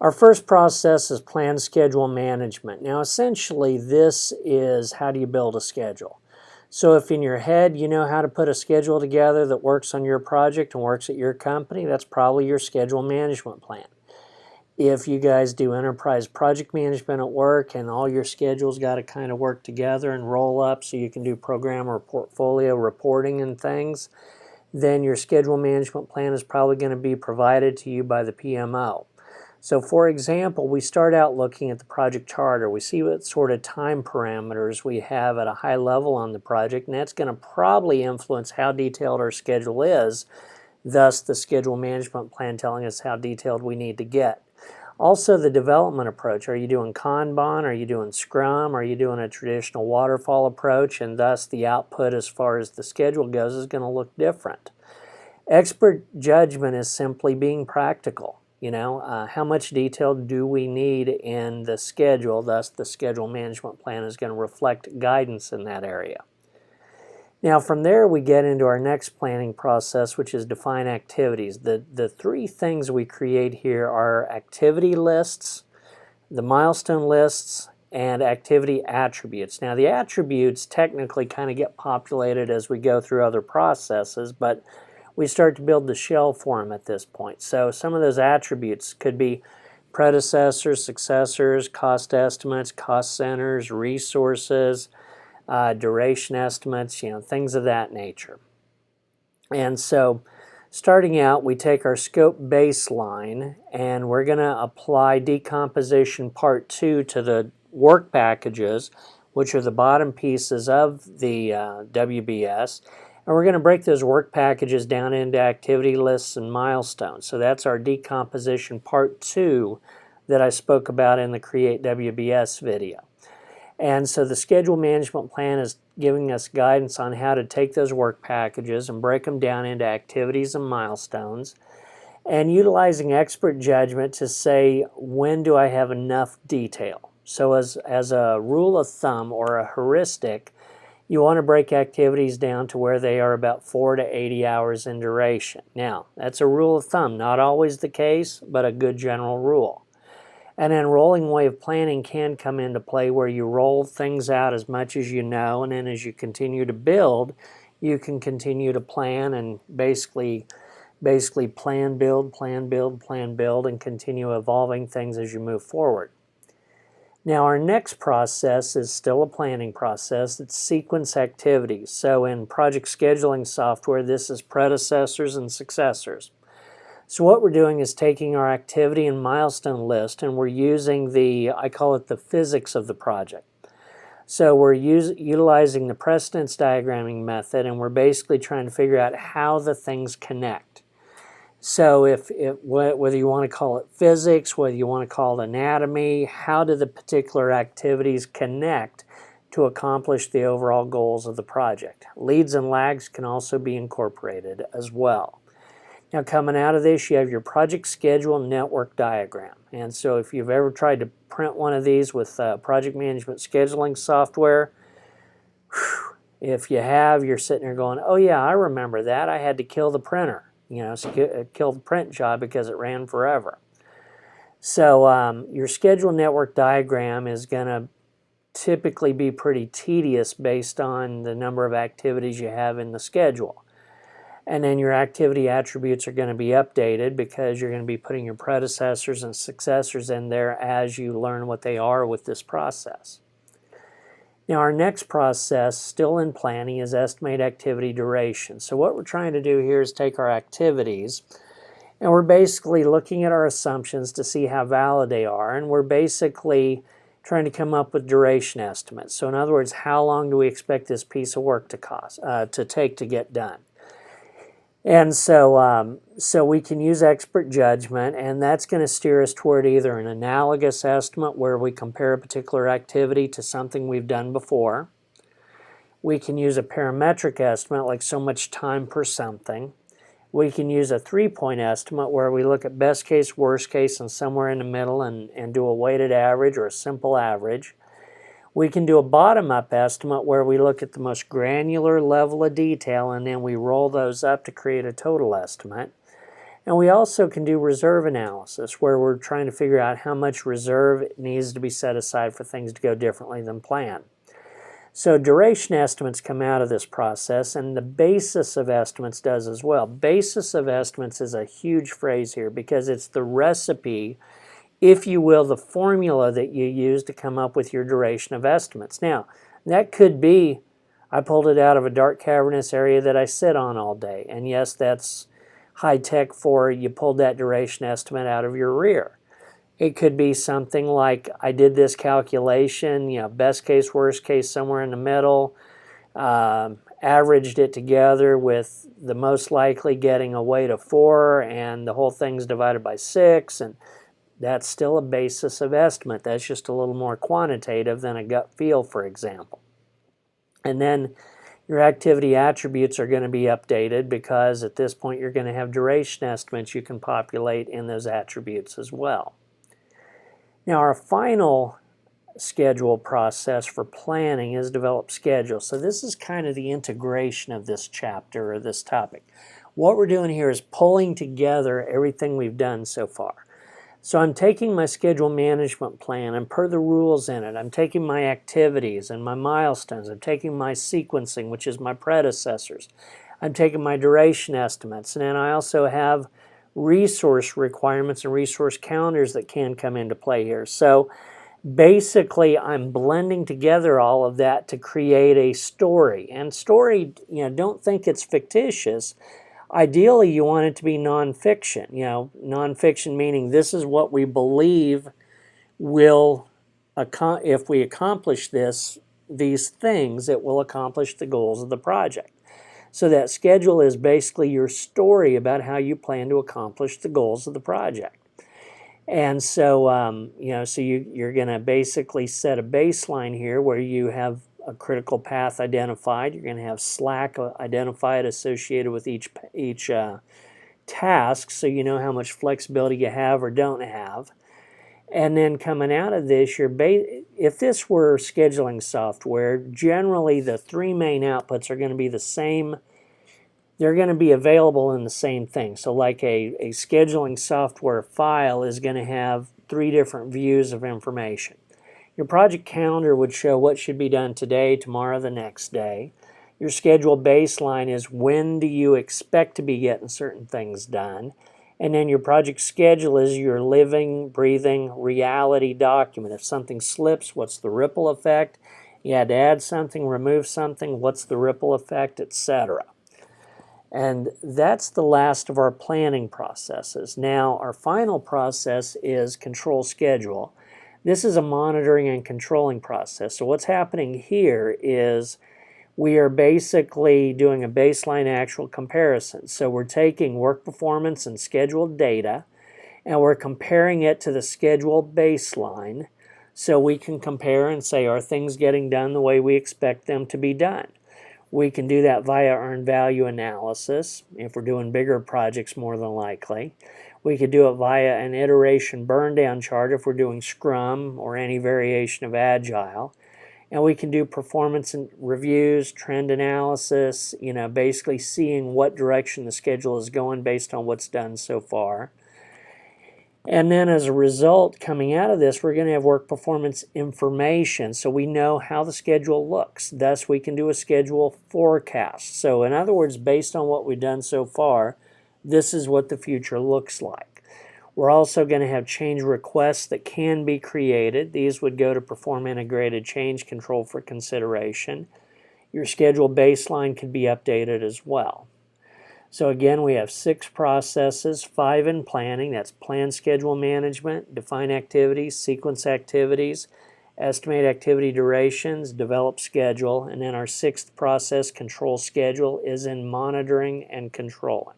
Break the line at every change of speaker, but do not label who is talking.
Our first process is plan schedule management. Now essentially this is how do you build a schedule. So if in your head you know how to put a schedule together that works on your project and works at your company, that's probably your schedule management plan. If you guys do enterprise project management at work and all your schedules got to kind of work together and roll up so you can do program or portfolio reporting and things, then your schedule management plan is probably going to be provided to you by the PMO. So for example, we start out looking at the project charter. We see what sort of time parameters we have at a high level on the project, and that's going to probably influence how detailed our schedule is, thus the schedule management plan telling us how detailed we need to get. Also the development approach. Are you doing Kanban? Are you doing Scrum? Are you doing a traditional waterfall approach? And thus the output as far as the schedule goes is going to look different. Expert judgment is simply being practical. How much detail do we need in the schedule? Thus, the schedule management plan is going to reflect guidance in that area. Now, from there, we get into our next planning process, which is define activities. The three things we create here are activity lists, the milestone lists, and activity attributes. Now, the attributes technically kind of get populated as we go through other processes, but we start to build the shell for them at this point. So some of those attributes could be predecessors, successors, cost estimates, cost centers, resources, duration estimates, things of that nature. And so starting out, we take our scope baseline and we're going to apply decomposition part 2 to the work packages, which are the bottom pieces of the WBS. And we're going to break those work packages down into activity lists and milestones. So that's our decomposition part 2 that I spoke about in the Create WBS video. And so the schedule management plan is giving us guidance on how to take those work packages and break them down into activities and milestones, and utilizing expert judgment to say, when do I have enough detail? So as a rule of thumb or a heuristic, you want to break activities down to where they are about 4 to 80 hours in duration. Now, that's a rule of thumb, not always the case, but a good general rule. And then rolling wave planning can come into play where you roll things out as much as you know, and then as you continue to build, you can continue to plan and basically plan, build, plan, build, plan, build, and continue evolving things as you move forward. Now our next process is still a planning process. It's sequence activities. So in project scheduling software, this is predecessors and successors. So what we're doing is taking our activity and milestone list and we're using I call it the physics of the project. So we're utilizing the precedence diagramming method and we're basically trying to figure out how the things connect. So whether you want to call it physics, whether you want to call it anatomy, how do the particular activities connect to accomplish the overall goals of the project? Leads and lags can also be incorporated as well. Now coming out of this, you have your project schedule network diagram. And so if you've ever tried to print one of these with project management scheduling software, if you have, you're sitting there going, oh yeah, I remember that. I had to kill the printer. Kill the print job because it ran forever. So your schedule network diagram is going to typically be pretty tedious based on the number of activities you have in the schedule. And then your activity attributes are going to be updated because you're going to be putting your predecessors and successors in there as you learn what they are with this process. Now our next process, still in planning, is estimate activity duration. So what we're trying to do here is take our activities and we're basically looking at our assumptions to see how valid they are, and we're basically trying to come up with duration estimates. So in other words, how long do we expect this piece of work to take to get done? And so we can use expert judgment, and that's going to steer us toward either an analogous estimate where we compare a particular activity to something we've done before. We can use a parametric estimate, like so much time per something. We can use a 3-point estimate where we look at best case, worst case, and somewhere in the middle and do a weighted average or a simple average. We can do a bottom-up estimate where we look at the most granular level of detail and then we roll those up to create a total estimate. And we also can do reserve analysis, where we're trying to figure out how much reserve needs to be set aside for things to go differently than planned. So duration estimates come out of this process, and the basis of estimates does as well. Basis of estimates is a huge phrase here because it's the recipe, if you will, the formula that you use to come up with your duration of estimates. Now, that could be, I pulled it out of a dark cavernous area that I sit on all day. And yes, that's high tech for you pulled that duration estimate out of your rear. It could be something like, I did this calculation, best case, worst case, somewhere in the middle, averaged it together with the most likely getting a weight of 4, and the whole thing's divided by 6, and that's still a basis of estimate. That's just a little more quantitative than a gut feel, for example. And then your activity attributes are going to be updated because at this point you're going to have duration estimates you can populate in those attributes as well. Now, our final schedule process for planning is develop schedule. So this is kind of the integration of this chapter or this topic. What we're doing here is pulling together everything we've done so far. So I'm taking my schedule management plan, and per the rules in it, I'm taking my activities and my milestones. I'm taking my sequencing, which is my predecessors. I'm taking my duration estimates, and then I also have resource requirements and resource calendars that can come into play here. So basically, I'm blending together all of that to create a story. And story, don't think it's fictitious. Ideally, you want it to be nonfiction. Nonfiction meaning this is what we believe will, if we accomplish these things, it will accomplish the goals of the project. So that schedule is basically your story about how you plan to accomplish the goals of the project. And so, you're going to basically set a baseline here where you have a critical path identified. You're going to have slack identified associated with each task, so you know how much flexibility you have or don't have. And then coming out of this, if this were scheduling software, generally the 3 main outputs are going to be the same. They're going to be available in the same thing. So like a scheduling software file is going to have 3 different views of information. Your project calendar would show what should be done today, tomorrow, the next day. Your schedule baseline is when do you expect to be getting certain things done. And then your project schedule is your living, breathing reality document. If something slips, what's the ripple effect? You had to add something, remove something, what's the ripple effect, etc. And that's the last of our planning processes. Now, our final process is control schedule. This is a monitoring and controlling process. So what's happening here is we are basically doing a baseline actual comparison. So we're taking work performance and scheduled data, and we're comparing it to the schedule baseline so we can compare and say, are things getting done the way we expect them to be done? We can do that via earned value analysis, if we're doing bigger projects more than likely. We could do it via an iteration burn down chart if we're doing Scrum or any variation of Agile. And we can do performance and reviews, trend analysis, basically seeing what direction the schedule is going based on what's done so far. And then as a result, coming out of this, we're going to have work performance information, so we know how the schedule looks. Thus, we can do a schedule forecast. So in other words, based on what we've done so far, this is what the future looks like. We're also going to have change requests that can be created. These would go to perform integrated change control for consideration. Your schedule baseline could be updated as well. So again, we have 6 processes, 5 in planning. That's plan schedule management, define activities, sequence activities, estimate activity durations, develop schedule, and then our 6th process, control schedule, is in monitoring and controlling.